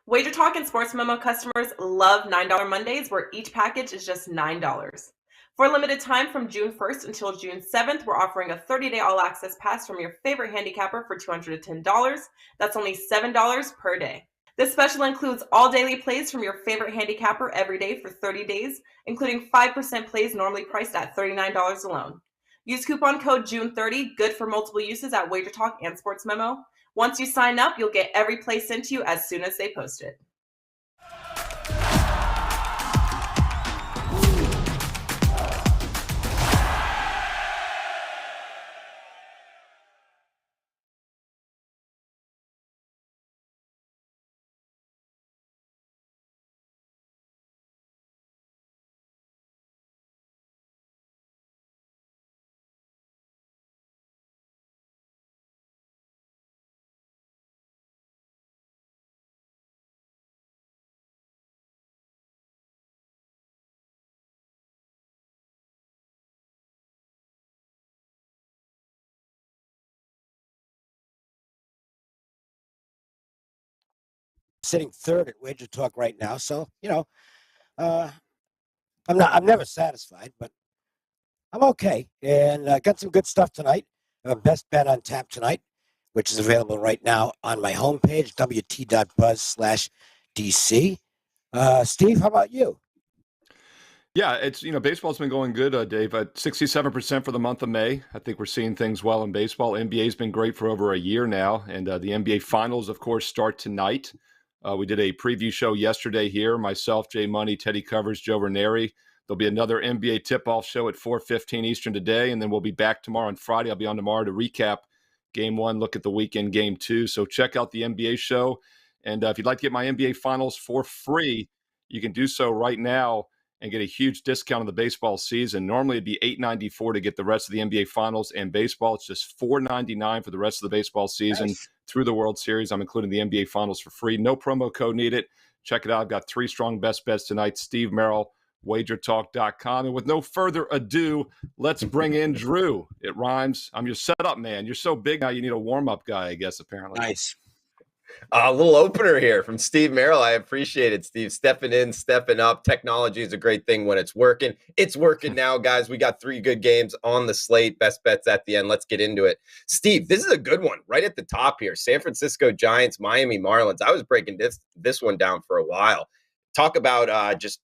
WagerTalk and Sports Memo customers love $9 Mondays, where each package is just $9. For a limited time from June 1st until June 7th, we're offering a 30-day all-access pass from your favorite handicapper for $210. That's only $7 per day. This special includes all daily plays from your favorite handicapper every day for 30 days, including 5% plays normally priced at $39 alone. Use coupon code June30, good for multiple uses at WagerTalk and Sports Memo. Once you sign up, you'll get every play sent to you as soon as they post it. Sitting third at WagerTalk right now, so I'm never satisfied, but I'm okay, and I got some good stuff tonight. Best bet on tap tonight, which is available right now on my homepage, wt.buzz/DC. Steve, how about you? Yeah, it's baseball's been going good, Dave. At 67% for the month of May. I think we're seeing things well in baseball. NBA's been great for over a year now, and the NBA Finals, of course, start tonight. We did a preview show yesterday here. Myself, Jay Money, Teddy Covers, Joe Ranieri. There'll be another NBA tip-off show at 4:15 Eastern today, and then we'll be back tomorrow on Friday. I'll be on tomorrow to recap Game 1, look at the weekend Game 2. So check out the NBA show, and if you'd like to get my NBA Finals for free, you can do so right now and get a huge discount on the baseball season. Normally, it'd be $8.94 to get the rest of the NBA Finals and baseball. It's just $4.99 for the rest of the baseball season through the World Series. I'm including the NBA Finals for free. No promo code needed. Check it out. I've got 3 strong best bets tonight. Steve Merrill, WagerTalk.com. And with no further ado, let's bring in Drew. It rhymes. I'm your setup man. You're so big now you need a warm-up guy, I guess, apparently. Nice. A little opener here from Steve Merrill. I appreciate it, Steve. Stepping in, stepping up. Technology is a great thing when it's working. It's working now, guys. We got 3 good games on the slate. Best bets at the end. Let's get into it. Steve, this is a good one right at the top here. San Francisco Giants, Miami Marlins. I was breaking this one down for a while. Talk about just,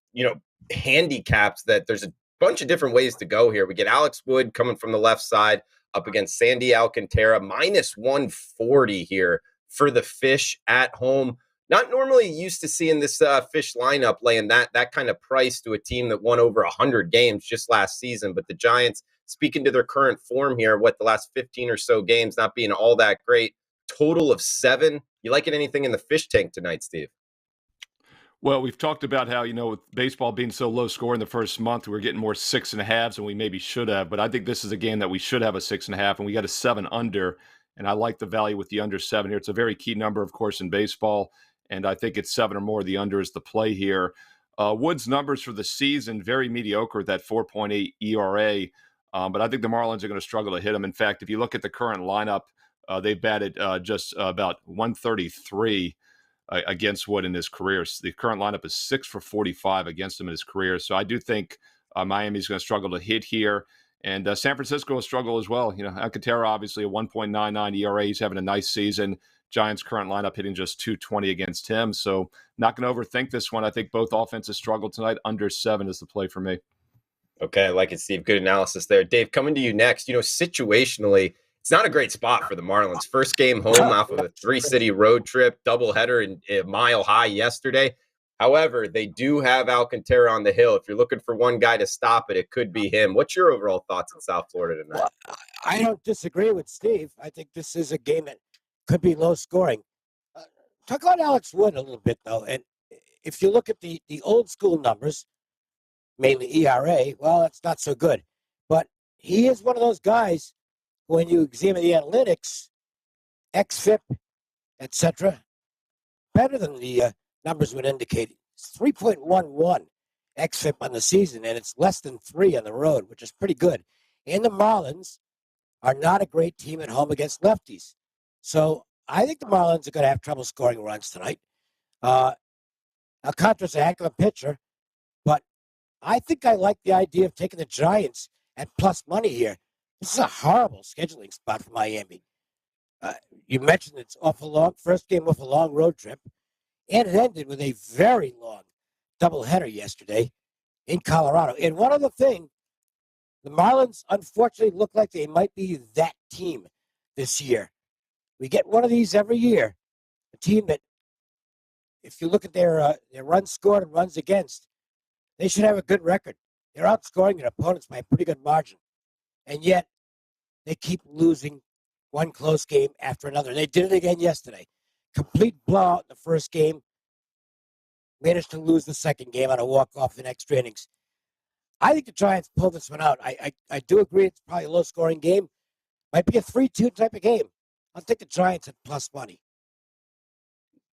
handicaps that there's a bunch of different ways to go here. We get Alex Wood coming from the left side up against Sandy Alcantara, minus 140 here for the Fish at home. Not normally used to seeing this Fish lineup laying that kind of price to a team that won over 100 games just last season. But the Giants, speaking to their current form here, the last 15 or so games not being all that great, total of 7. You liking anything in the Fish tank tonight, Steve? Well, we've talked about how, with baseball being so low score in the first month, we're getting more 6.5s than we maybe should have. But I think this is a game that we should have a 6.5, and we got a 7 under. And I like the value with the under 7 here. It's a very key number, of course, in baseball. And I think it's 7 or more. The under is the play here. Wood's numbers for the season, very mediocre at that 4.8 ERA. But I think the Marlins are going to struggle to hit him. In fact, if you look at the current lineup, they batted just about 133 against Wood in his career. So the current lineup is 6 for 45 against him in his career. So I do think Miami's going to struggle to hit here. And San Francisco will struggle as well. Alcantara, obviously, a 1.99 ERA. He's having a nice season. Giants' current lineup hitting just 220 against him. So not going to overthink this one. I think both offenses struggle tonight. Under 7 is the play for me. Okay, I like it, Steve. Good analysis there. Dave, coming to you next. Situationally, it's not a great spot for the Marlins. First game home off of a 3-city road trip, doubleheader in Mile High yesterday. However, they do have Alcantara on the hill. If you're looking for one guy to stop it, it could be him. What's your overall thoughts in South Florida tonight? Well, I don't disagree with Steve. I think this is a game that could be low scoring. Talk about Alex Wood a little bit, though. And if you look at the old school numbers, mainly ERA, well, that's not so good. But he is one of those guys, when you examine the analytics, xFIP, etc., better than the numbers would indicate. It's 3.11 xFIP on the season, and it's less than 3 on the road, which is pretty good. And the Marlins are not a great team at home against lefties. So I think the Marlins are going to have trouble scoring runs tonight. Alcantara's a heck of a pitcher, but I think I like the idea of taking the Giants at plus money here. This is a horrible scheduling spot for Miami. You mentioned it's awful long. First game off a long road trip, and it ended with a very long doubleheader yesterday in Colorado. And one other thing, the Marlins unfortunately look like they might be that team this year. We get one of these every year. A team that, if you look at their runs scored and runs against, they should have a good record. They're outscoring their opponents by a pretty good margin. And yet, they keep losing one close game after another. They did it again yesterday. Complete blowout in the first game. Managed to lose the second game on a walk-off in extra innings. I think the Giants pulled this one out. I do agree it's probably a low-scoring game. Might be a 3-2 type of game. I'll take the Giants at plus money.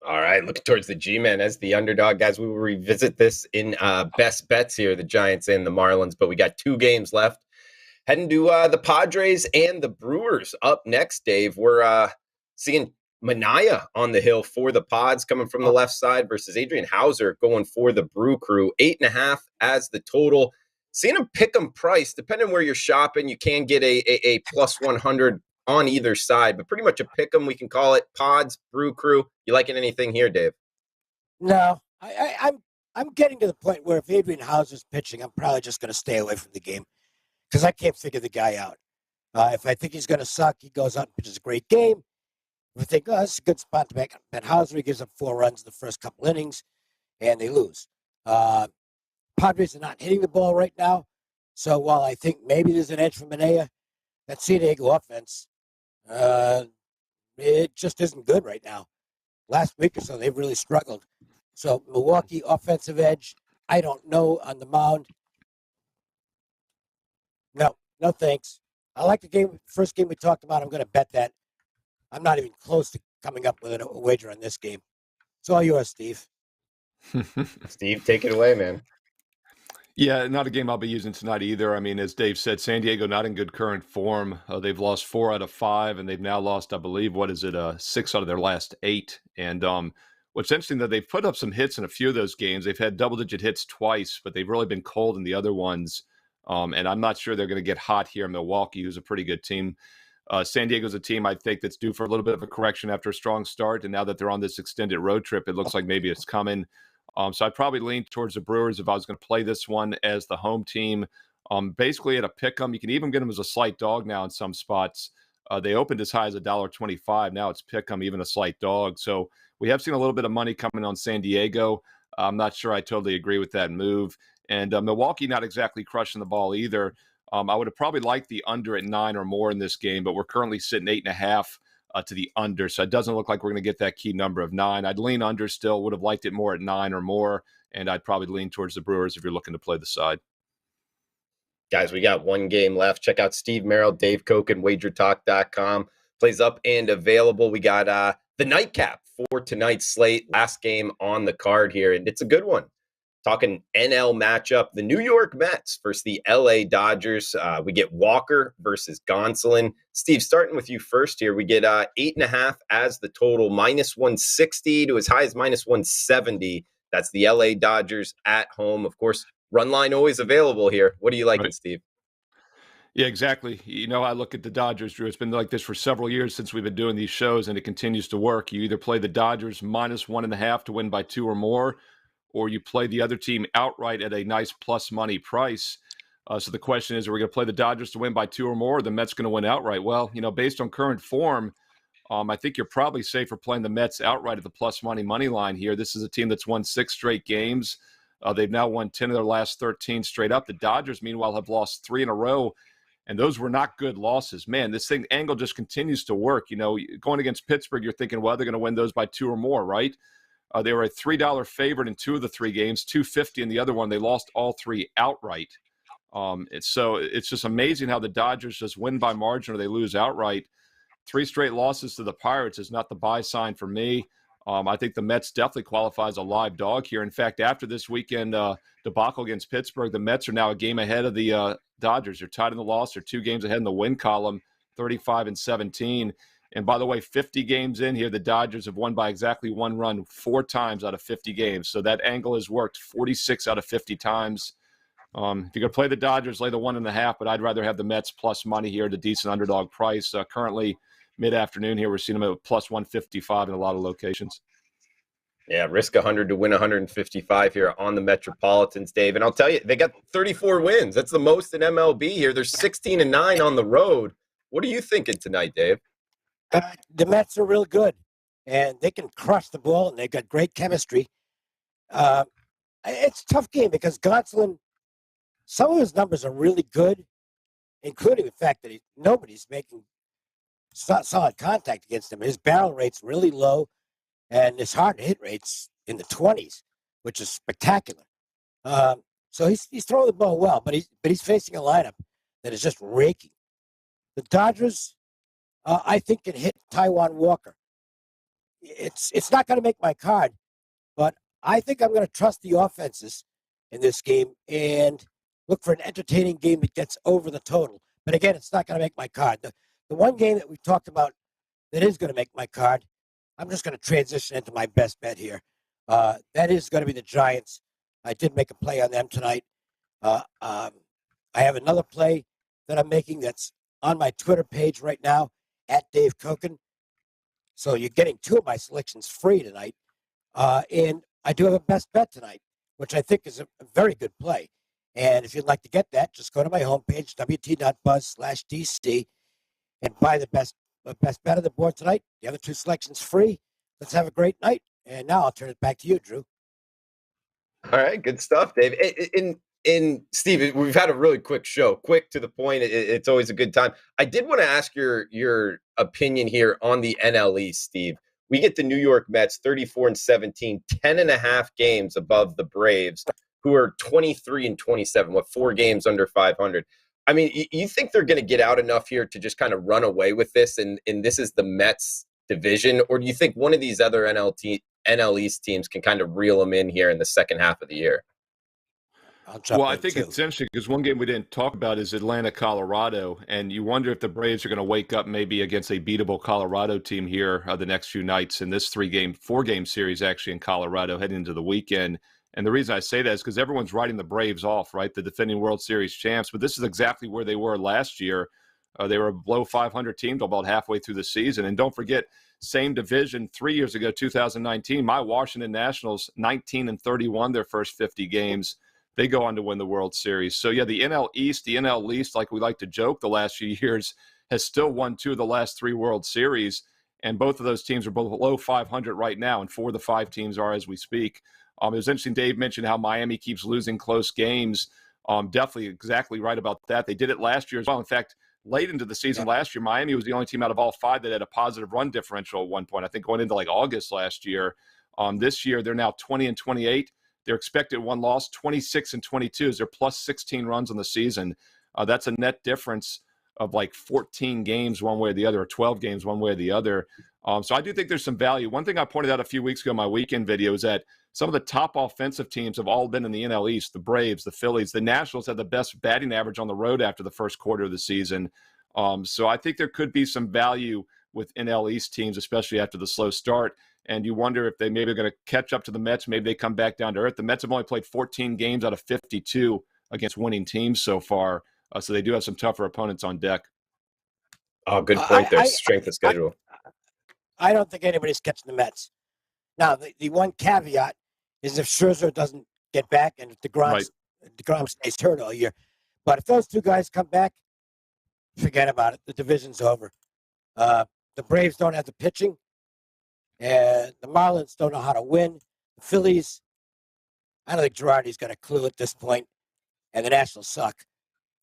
All right, looking towards the G-Men as the underdog. Guys, we will revisit this in best bets here, the Giants and the Marlins, but we got 2 games left. Heading to the Padres and the Brewers up next, Dave. We're seeing Manaea on the hill for the Pods coming from the left side versus Adrian Hauser going for the Brew Crew. 8.5 as the total. Seeing a pick 'em price, depending where you're shopping, you can get a plus 100 on either side, but pretty much a pick 'em. We can call it Pods, Brew Crew. You liking anything here, Dave? No, I'm getting to the point where if Adrian Hauser's pitching, I'm probably just going to stay away from the game because I can't figure the guy out. If I think he's going to suck, he goes out and pitches a great game. If I think, oh, this is a good spot to bet Hauser, he gives up 4 runs in the first couple innings, and they lose. Padres are not hitting the ball right now, so while I think maybe there's an edge for Manaea, that San Diego offense, it just isn't good right now. Last week or so, they've really struggled. So Milwaukee offensive edge, I don't know on the mound. No thanks. I like the game. First game we talked about, I'm going to bet that. I'm not even close to coming up with a wager on this game. It's all yours, Steve. Steve, take it away, man. Yeah, not a game I'll be using tonight either. I mean, as Dave said, San Diego not in good current form. They've lost 4 out of 5, and they've now lost, I believe, 6 out of their last 8. And what's interesting that they've put up some hits in a few of those games. They've had double-digit hits twice, but they've really been cold in the other ones. And I'm not sure they're going to get hot here in Milwaukee, who's a pretty good team. San Diego's a team I think that's due for a little bit of a correction after a strong start. And now that they're on this extended road trip, it looks like maybe it's coming. So I'd probably lean towards the Brewers if I was going to play this one as the home team. Basically at a pick 'em. You can even get them as a slight dog now in some spots. They opened as high as $1.25. Now it's pick 'em, even a slight dog. So we have seen a little bit of money coming on San Diego. I'm not sure I totally agree with that move. And Milwaukee not exactly crushing the ball either. I would have probably liked the under at 9 or more in this game, but we're currently sitting 8.5 to the under. So it doesn't look like we're going to get that key number of 9. I'd lean under still, would have liked it more at 9 or more. And I'd probably lean towards the Brewers if you're looking to play the side. Guys, we got 1 game left. Check out Steve Merrill, Dave Koken, WagerTalk.com. Plays up and available. We got the nightcap for tonight's slate. Last game on the card here, and it's a good one. Talking NL matchup, the New York Mets versus the LA Dodgers. We get Walker versus Gonsolin. Steve, starting with you first here, we get 8.5 as the total, minus 160 to as high as minus 170. That's the LA Dodgers at home. Of course, run line always available here. What are you liking, right, Steve? Yeah, exactly. You know, I look at the Dodgers, Drew. It's been like this for several years since we've been doing these shows, and it continues to work. You either play the Dodgers minus 1.5 to win by 2 or more, or you play the other team outright at a nice plus money price. So the question is, are we going to play the Dodgers to win by 2 or more, or the Mets going to win outright? Well, you know, based on current form, I think you're probably safer playing the Mets outright at the plus money line here. This is a team that's won 6 straight games. They've now won 10 of their last 13 straight up. The Dodgers, meanwhile, have lost 3 in a row, and those were not good losses. Man, this angle just continues to work. You know, going against Pittsburgh, you're thinking, well, they're going to win those by 2 or more, right? They were a $3 favorite in 2 of the 3 games, $2.50 in the other one. They lost all 3 outright. So it's just amazing how the Dodgers just win by margin or they lose outright. 3 straight losses to the Pirates is not the buy sign for me. I think the Mets definitely qualify as a live dog here. In fact, after this weekend debacle against Pittsburgh, the Mets are now a game ahead of the Dodgers. They're tied in the loss. They're 2 games ahead in the win column, 35-17. And by the way, 50 games in here, the Dodgers have won by exactly 1 run 4 times out of 50 games. So that angle has worked 46 out of 50 times. If you're going to play the Dodgers, lay the 1.5, but I'd rather have the Mets plus money here at a decent underdog price. Currently, mid-afternoon here, we're seeing them at plus 155 in a lot of locations. Yeah, risk 100 to win 155 here on the Metropolitans, Dave. And I'll tell you, they got 34 wins. That's the most in MLB here. They're 16-9 on the road. What are you thinking tonight, Dave? The Mets are real good, and they can crush the ball, and they've got great chemistry. It's a tough game because Gonsolin, some of his numbers are really good, including the fact that nobody's making solid contact against him. His barrel rate's really low, and his hard hit rate's in the 20s, which is spectacular. So he's throwing the ball well, but he's facing a lineup that is just raking. The Dodgers, I think, can hit Taijuan Walker. It's not going to make my card, but I think I'm going to trust the offenses in this game and look for an entertaining game that gets over the total. But again, it's not going to make my card. The one game that we talked about that is going to make my card, I'm just going to transition into my best bet here. That is going to be the Giants. I did make a play on them tonight. I have another play that I'm making that's on my Twitter page right now, at Dave Koken. So you're getting 2 of my selections free tonight. And I do have a best bet tonight, which I think is a very good play. And if you'd like to get that, just go to my homepage, wt.buzz/DC, and buy the best bet on the board tonight. The other 2 selections free. Let's have a great night. And now I'll turn it back to you, Drew. All right, good stuff, Dave. And Steve, we've had a really quick show, quick to the point. It's always a good time. I did want to ask your opinion here on the NL East, Steve. We get the New York Mets 34-17, 10.5 games above the Braves, who are 23-27, 4 games under 500. I mean, you think they're going to get out enough here to just kind of run away with this, and this is the Mets division? Or do you think one of these other NL East teams can kind of reel them in here in the second half of the year? Well, I think it's interesting because one game we didn't talk about is Atlanta, Colorado, and you wonder if the Braves are going to wake up maybe against a beatable Colorado team here the next few nights in this 4-game series actually in Colorado heading into the weekend. And the reason I say that is because everyone's writing the Braves off, right? The defending World Series champs, but this is exactly where they were last year. They were a below 500 team about halfway through the season. And don't forget, same division 3 years ago, 2019, my Washington Nationals, 19-31 their first 50 games. They go on to win the World Series. So, yeah, the NL East, the NL East, like we like to joke the last few years, has still won 2 of the last 3 World Series. And both of those teams are below 500 right now, and 4 of the 5 teams are as we speak. It was interesting, Dave mentioned how Miami keeps losing close games. Definitely exactly right about that. They did it last year as well. In fact, late into the season last year, Miami was the only team out of all 5 that had a positive run differential at one point, I think going into like August last year. This year, they're now 20-28. Their expected one loss, 26-22, is their plus 16 runs on the season. That's a net difference of like 14 games one way or the other, or 12 games one way or the other. So I do think there's some value. One thing I pointed out a few weeks ago in my weekend video is that some of the top offensive teams have all been in the NL East. The Braves, the Phillies, the Nationals had the best batting average on the road after the first quarter of the season. So I think there could be some value with NL East teams, especially after the slow start. And you wonder if they maybe are going to catch up to the Mets. Maybe they come back down to earth. The Mets have only played 14 games out of 52 against winning teams so far. So they do have some tougher opponents on deck. Oh, good point there. Strength of schedule. I don't think anybody's catching the Mets. Now, the one caveat is if Scherzer doesn't get back and if DeGrom stays hurt all year. But if those 2 guys come back, forget about it. The division's over. The Braves don't have the pitching. And the Marlins don't know how to win. The Phillies, I don't think Girardi's got a clue at this point. And the Nationals suck.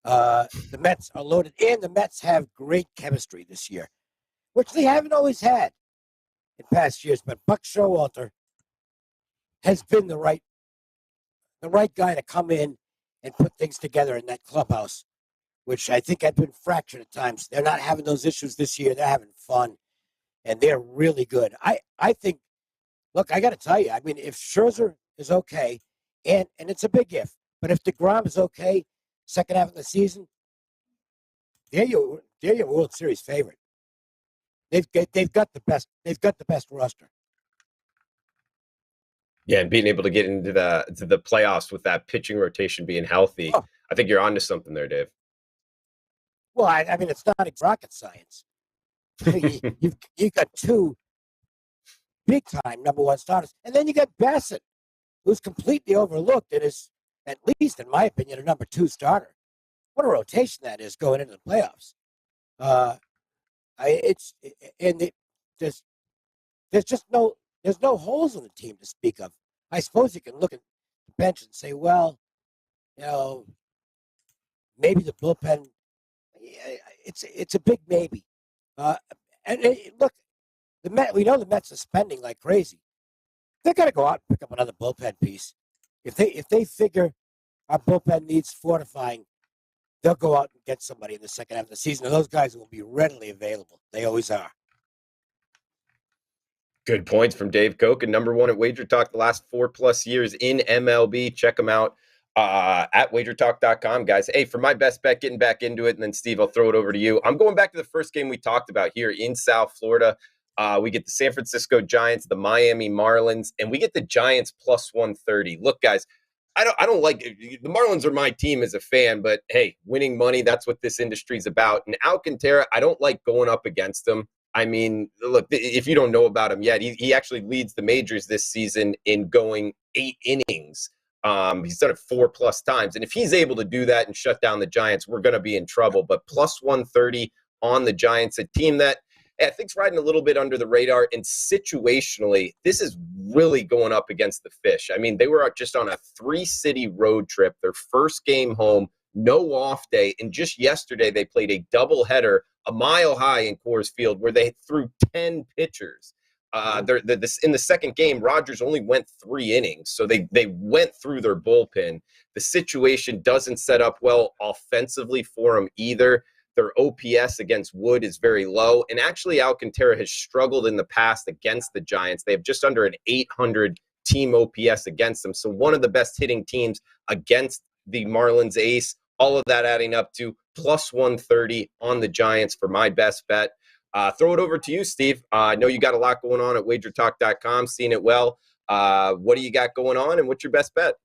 The Mets are loaded. And the Mets have great chemistry this year, which they haven't always had in past years. But Buck Showalter has been the right guy to come in and put things together in that clubhouse, which I think had been fractured at times. They're not having those issues this year. They're having fun. And they're really good. I think, look, I got to tell you, I mean, if Scherzer is okay, and it's a big if, but if DeGrom is okay, second half of the season, they're your World Series favorite. they've got the best roster. Yeah, and being able to get into the playoffs with that pitching rotation being healthy, I think you're onto something there, Dave. Well, I mean, it's not rocket science. You've got two big time number one starters, and then you got Bassett, who's completely overlooked and is, at least in my opinion, a number two starter. What a rotation that is going into the playoffs. There's no holes in the team to speak of. I suppose you can look at the bench and say, well, maybe the bullpen. It's a big maybe. Look, we know the Mets are spending like crazy. They got to go out and pick up another bullpen piece. If they figure our bullpen needs fortifying, they'll go out and get somebody in the second half of the season, and those guys will be readily available. They always are. Good points from Dave Koch, and number one at WagerTalk the last 4+ years in MLB. Check them out at WagerTalk.com, guys. Hey, for my best bet, getting back into it, and then Steve, I'll throw it over to you. I'm going back to the first game we talked about here in South Florida. We get the San Francisco Giants, the Miami Marlins, and we get the Giants plus 130. Look, guys, I don't like the Marlins are my team as a fan, but hey, winning money, that's what this industry is about. And Alcantara, I don't like going up against him. I mean, look, if you don't know about him yet, he actually leads the majors this season in going 8 innings. He's done it 4+ times. And if he's able to do that and shut down the Giants, we're going to be in trouble. But plus 130 on the Giants, a team that I think's riding a little bit under the radar. And situationally, this is really going up against the Fish. I mean, they were just on a 3-city road trip, their first game home, no off day. And just yesterday, they played a doubleheader a mile high in Coors Field where they threw 10 pitchers. In the second game, Rogers only went 3 innings, so they went through their bullpen. The situation doesn't set up well offensively for them either. Their OPS against Wood is very low, and actually Alcantara has struggled in the past against the Giants. They have just under an 800 team OPS against them, so one of the best hitting teams against the Marlins ace. All of that adding up to plus 130 on the Giants for my best bet. Throw it over to you, Steve. I know you got a lot going on at WagerTalk.com, seeing it well. What do you got going on, and what's your best bet?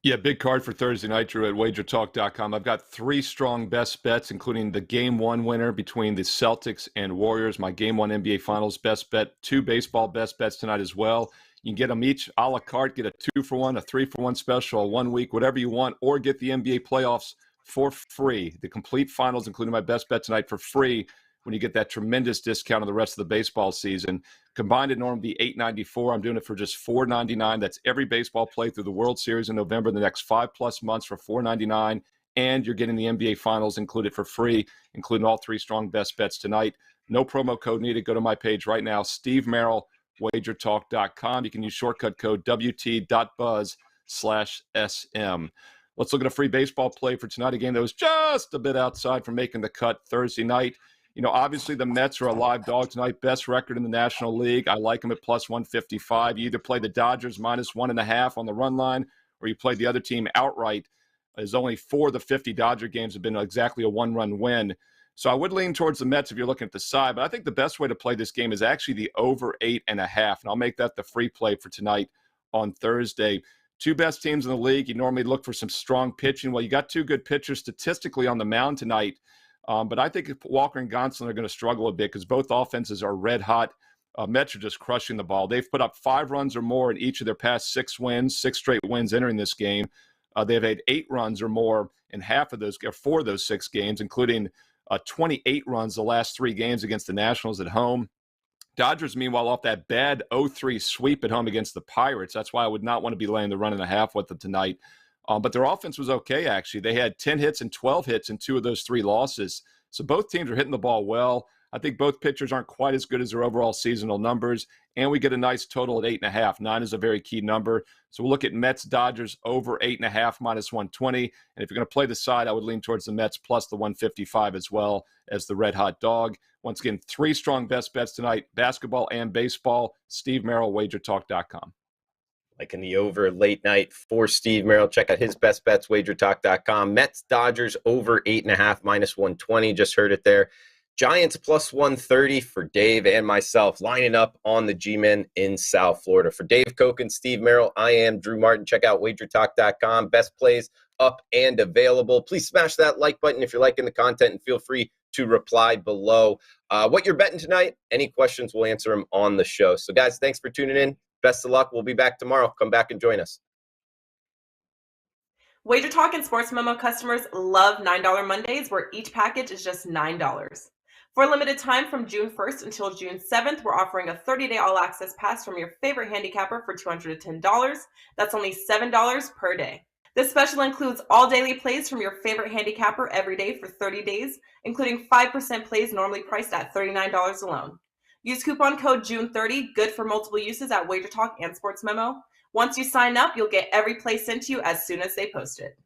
Yeah, big card for Thursday night, Drew, at WagerTalk.com. I've got 3 strong best bets, including the Game 1 winner between the Celtics and Warriors, my Game 1 NBA Finals best bet, 2 baseball best bets tonight as well. You can get them each a la carte, get a 2-for-1, a 3-for-1 special, a 1 week, whatever you want, or get the NBA playoffs for free. The complete finals, including my best bet tonight, for free when you get that tremendous discount on the rest of the baseball season. Combined, it normally be $8.94. I'm doing it for just $4.99. That's every baseball play through the World Series in November, the next 5+ months for $4.99. And you're getting the NBA Finals included for free, including all 3 strong best bets tonight. No promo code needed. Go to my page right now, Steve Merrill, WagerTalk.com. You can use shortcut code WT.buzz/SM. Let's look at a free baseball play for tonight. A game that was just a bit outside from making the cut Thursday night. You know, obviously the Mets are a live dog tonight, best record in the National League. I like them at plus 155. You either play the Dodgers minus 1.5 on the run line, or you play the other team outright. There's only 4 of the 50 Dodger games have been exactly a 1-run win. So I would lean towards the Mets if you're looking at the side, but I think the best way to play this game is actually the over 8.5, and I'll make that the free play for tonight on Thursday. 2 best teams in the league. You normally look for some strong pitching. Well, you got 2 good pitchers statistically on the mound tonight, but I think Walker and Gonsolin are going to struggle a bit because both offenses are red hot. Mets are just crushing the ball. They've put up 5 runs or more in each of their past 6 wins, 6 straight wins entering this game. They've had 8 runs or more in 4 of those 6 games, including 28 runs the last 3 games against the Nationals at home. Dodgers, meanwhile, off that bad 0-3 sweep at home against the Pirates. That's why I would not want to be laying the 1.5 with them tonight. But their offense was okay, actually. They had 10 hits and 12 hits in 2 of those 3 losses. So both teams are hitting the ball well. I think both pitchers aren't quite as good as their overall seasonal numbers. And we get a nice total at 8.5. 9 is a very key number. So we'll look at Mets, Dodgers over 8.5 minus 120. And if you're going to play the side, I would lean towards the Mets plus the 155 as well as the red hot dog. Once again, 3 strong best bets tonight, basketball and baseball. Steve Merrill, WagerTalk.com. Like in the over late night for Steve Merrill. Check out his best bets, WagerTalk.com. Mets, Dodgers over 8.5 minus 120. Just heard it there. Giants plus 130 for Dave and myself, lining up on the G-Men in South Florida. For Dave Koch and Steve Merrill, I am Drew Martin. Check out WagerTalk.com. Best plays up and available. Please smash that like button if you're liking the content, and feel free to reply below what you're betting tonight. Any questions, we'll answer them on the show. So, guys, thanks for tuning in. Best of luck. We'll be back tomorrow. Come back and join us. WagerTalk and Sports Memo customers love $9 Mondays, where each package is just $9. For a limited time from June 1st until June 7th, we're offering a 30-day all-access pass from your favorite handicapper for $210. That's only $7 per day. This special includes all daily plays from your favorite handicapper every day for 30 days, including 5% plays normally priced at $39 alone. Use coupon code June30, good for multiple uses at WagerTalk and Sports Memo. Once you sign up, you'll get every play sent to you as soon as they post it.